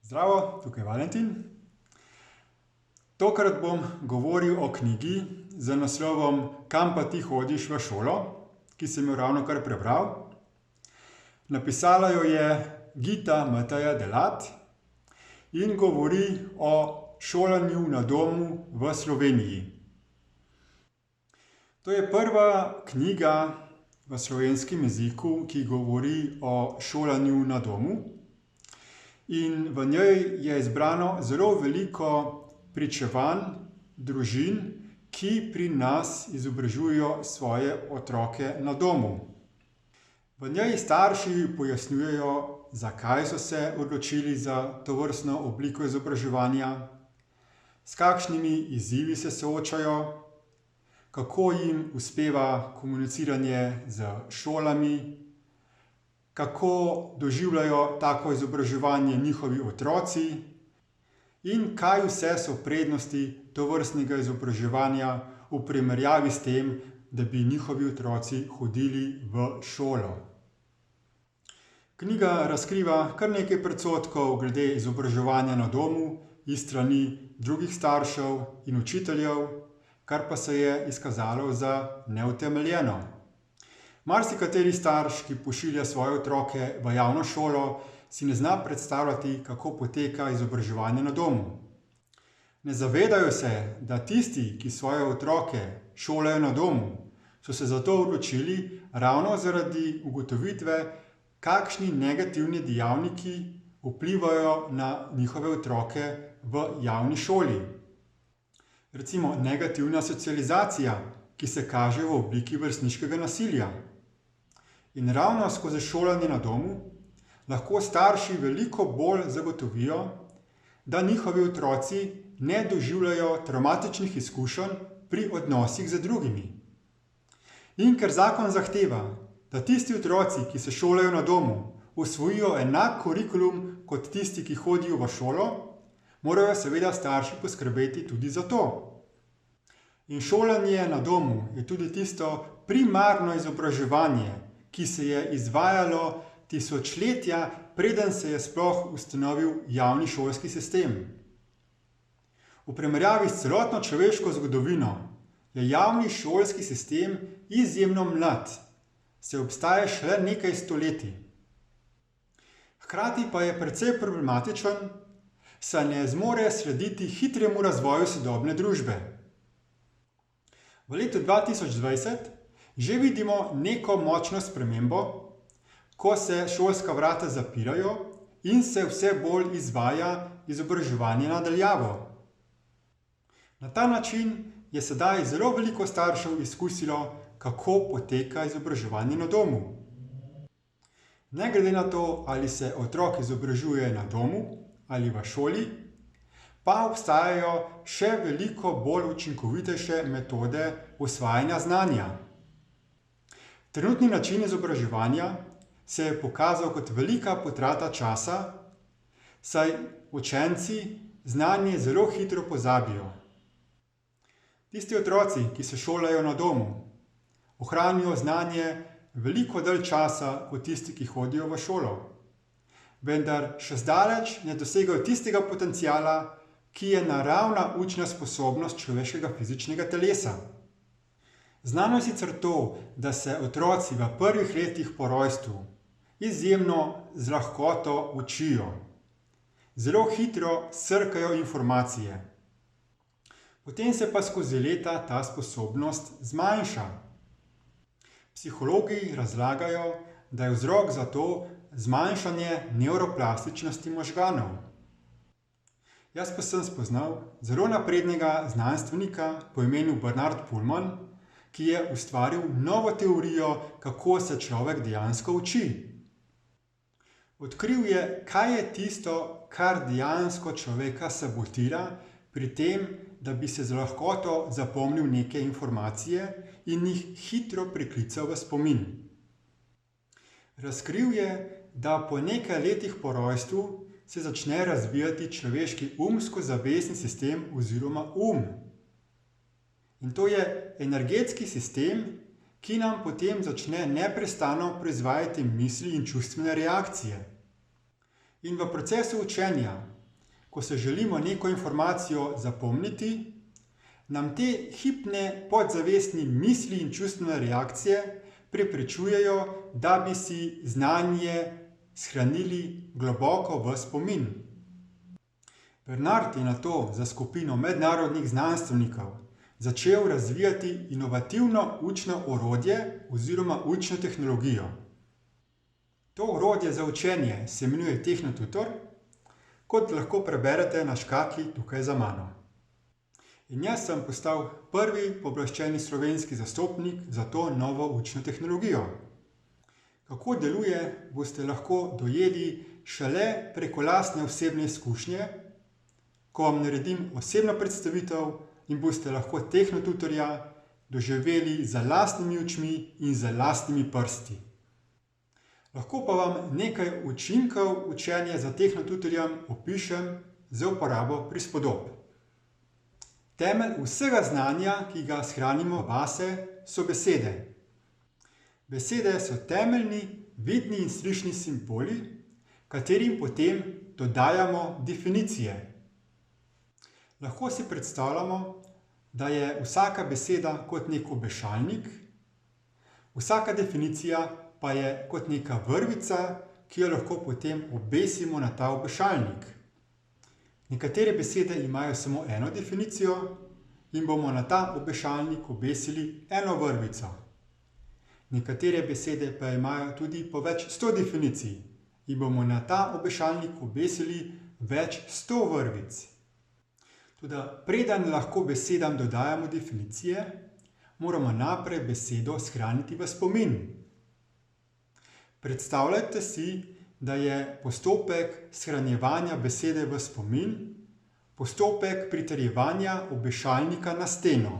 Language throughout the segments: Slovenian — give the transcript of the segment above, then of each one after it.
Zdravo, tukaj je Valentin. Tokrat bom govoril o knjigi z naslovom Kam pa ti hodiš v šolo, ki sem jo ravnokar prebral. Napisala jo je Gita Mateja Delat in govori o šolanju na domu v Sloveniji. To je prva knjiga v slovenskem jeziku, ki govori o šolanju na domu. In v njej je izbrano zelo veliko pričevanj družin, ki pri nas izobražujejo svoje otroke na domu. V njej starši pojasnjujejo, zakaj so se odločili za tovrstno obliko izobraževanja, s kakšnimi izzivi se soočajo, kako jim uspeva komuniciranje z šolami, kako doživljajo tako izobraževanje njihovi otroci in kaj vse so prednosti tovrstnega izobraževanja v primerjavi s tem, da bi njihovi otroci hodili v šolo. Knjiga razkriva kar nekaj predsodkov glede izobraževanja na domu iz strani drugih staršev in učiteljev, kar pa se je izkazalo za neutemeljeno. Marsikateri starš, ki pošilja svoje otroke v javno šolo, si ne zna predstavljati, kako poteka izobraževanje na domu. Ne zavedajo se, da tisti, ki svoje otroke šolajo na domu, so se za to odločili ravno zaradi ugotovitve, kakšni negativni dejavniki vplivajo na njihove otroke v javni šoli. Recimo negativna socializacija, ki se kaže v obliki vrstniškega nasilja. In ravno skozi šolanje na domu lahko starši veliko bolj zagotovijo, da njihovi otroci ne doživljajo travmatičnih izkušenj pri odnosih z drugimi. In ker zakon zahteva, da tisti otroci, ki se šolajo na domu, usvojijo enak kurikulum kot tisti, ki hodijo v šolo, morajo seveda starši poskrbeti tudi za to. In šolanje na domu je tudi tisto primarno izobraževanje, ki se je izvajalo tisočletja, preden se je sploh ustanovil javni šolski sistem. V primerjavi s celotno človeško zgodovino je javni šolski sistem izjemno mlad, saj obstaja šele nekaj stoletij. Hkrati pa je precej problematičen, saj ne zmore slediti hitremu razvoju sodobne družbe. V letu 2020 že vidimo neko močno spremembo, ko se šolska vrata zapirajo in se vse bolj izvaja izobraževanje na daljavo. Na ta način je sedaj zelo veliko staršev izkusilo, kako poteka izobraževanje na domu. Ne glede na to, ali se otrok izobražuje na domu ali v šoli, pa obstajajo še veliko bolj učinkovitejše metode usvajanja znanja. Trenutni način izobraževanja se je pokazal kot velika potrata časa, saj učenci znanje zelo hitro pozabijo. Tisti otroci, ki se šolajo na domu, ohranijo znanje veliko dalj časa kot tisti, ki hodijo v šolo. Vendar še zdaleč ne dosegajo tistega potenciala, ki je naravna učna sposobnost človeškega fizičnega telesa. Znano je sicer to, da se otroci v prvih letih po rojstvu izjemno z lahkoto učijo. Zelo hitro srkajo informacije. Potem se pa skozi leta ta sposobnost zmanjša. Psihologi razlagajo, da je vzrok za to zmanjšanje nevroplastičnosti možganov. Jaz pa sem spoznal zelo naprednega znanstvenika po imenu Bernard Pullman, ki je ustvaril novo teorijo, kako se človek dejansko uči. Odkril je, kaj je tisto, kar dejansko človeka sabotira pri tem, da bi se z lahkoto zapomnil neke informacije in jih hitro priklical v spomin. Razkril je, da po nekaj letih po rojstvu se začne razvijati človeški umsko-zavestni sistem oziroma In to je energetski sistem, ki nam potem začne neprestano proizvajati misli in čustvene reakcije. In v procesu učenja ko se želimo neko informacijo zapomniti, nam te hipne podzavestni misli in čustvene reakcije preprečujejo, da bi si znanje shranili globoko v spomin. Bernard je nato za skupino mednarodnih znanstvenikov začel razvijati inovativno učno orodje oziroma učno tehnologijo. To orodje za učenje se imenuje TechnoTutor, kot lahko preberete na škatli tukaj za mano. In jaz sem postal prvi pooblaščeni slovenski zastopnik za to novo učno tehnologijo. Kako deluje, boste lahko dojeli šele preko lastne osebne izkušnje, ko vam naredim osebno predstavitev in boste lahko TechnoTutorja doživeli z lastnimi očmi in z lastnimi prsti. Lahko pa vam nekaj učinkov učenja za TechnoTutorjem opišem z uporabo prispodob. Temelj vsega znanja, ki ga shranimo vase, so besede. Besede so temeljni, vidni in slišni simboli, katerim potem dodajamo definicije. Lahko si predstavljamo, da je vsaka beseda kot nek obešalnik, vsaka definicija pa je kot neka vrvica, ki jo lahko potem obesimo na ta obešalnik. Nekatere besede imajo samo eno definicijo in bomo na ta obešalnik obesili eno vrvico. Nekatere besede pa imajo tudi po več 100 definicij in bomo na ta obešalnik obesili več 100 vrvic. Toda preden lahko besedam dodajamo definicije, moramo najprej besedo shraniti v spomin. Predstavljajte si, da je postopek shranjevanja besede v spomin postopek pritrjevanja obešalnika na steno.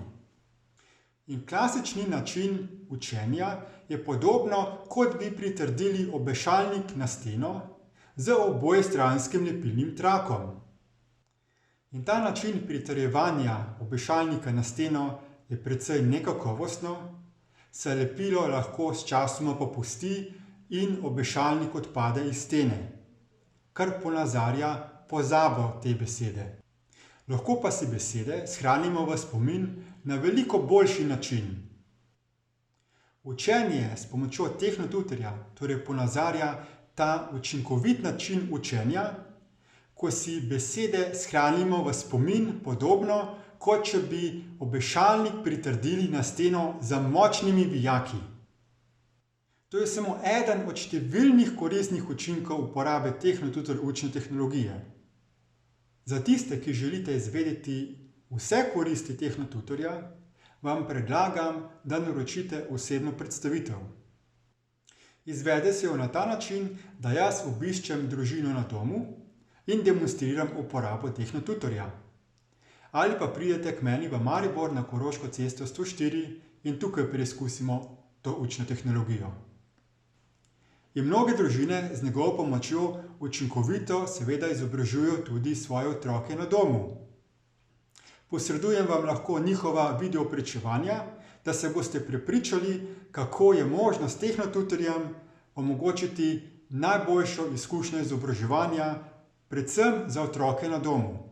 In klasični način učenja je podobno, kot bi pritrdili obešalnik na steno z obojestranskim lepilnim trakom. In ta način pritrjevanja obešalnika na steno je precej nekakovostno, saj lepilo lahko sčasoma popusti in obešalnik odpade iz stene, kar ponazarja pozabo te besede. Lahko pa si besede shranimo v spomin na veliko boljši način. Učenje s pomočjo TechnoTutorja torej ponazarja ta učinkovit način učenja, ko si besede shranimo v spomin podobno, kot če bi obešalnik pritrdili na steno z močnimi vijaki. To je samo eden od številnih koristnih učinkov uporabe TechnoTutor učne tehnologije. Za tiste, ki želite izvedeti vse koristi TechnoTutorja, vam predlagam, da naročite osebno predstavitev. Izvede se jo na ta način, da jaz obiščem družino na domu in demonstriram uporabo TechnoTutorja. Ali pa pridete k meni v Maribor na Koroško cesto 104 in tukaj preizkusimo to učno tehnologijo. In mnoge družine z njegovo pomočjo učinkovito seveda izobražujejo tudi svoje otroke na domu. Posredujem vam lahko njihova video pričevanja, da se boste prepričali, kako je možno s TechnoTutorjem omogočiti najboljšo izkušnjo izobraževanja, predvsem za otroke na domu.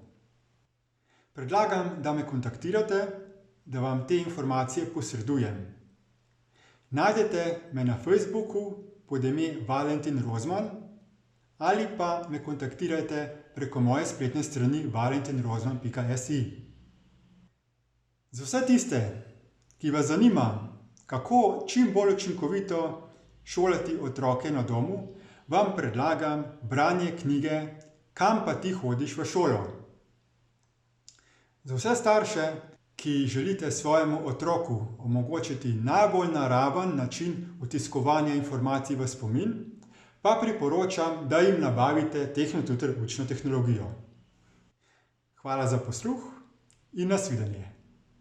Predlagam, da me kontaktirate, da vam te informacije posredujem. Najdete me na Facebooku pod ime Valentin Rozman ali pa me kontaktirajte preko moje spletne strani valentinrozman.si. Za vse tiste, ki vas zanima, kako čim bolj učinkovito šolati otroke na domu, vam predlagam branje knjige Kam pa ti hodiš v šolo? Za vse starše, ki želite svojemu otroku omogočiti najbolj naraven način vtiskovanja informacij v spomin, pa priporočam, da jim nabavite TechnoTutor učno tehnologijo. Hvala za posluh in nasvidenje.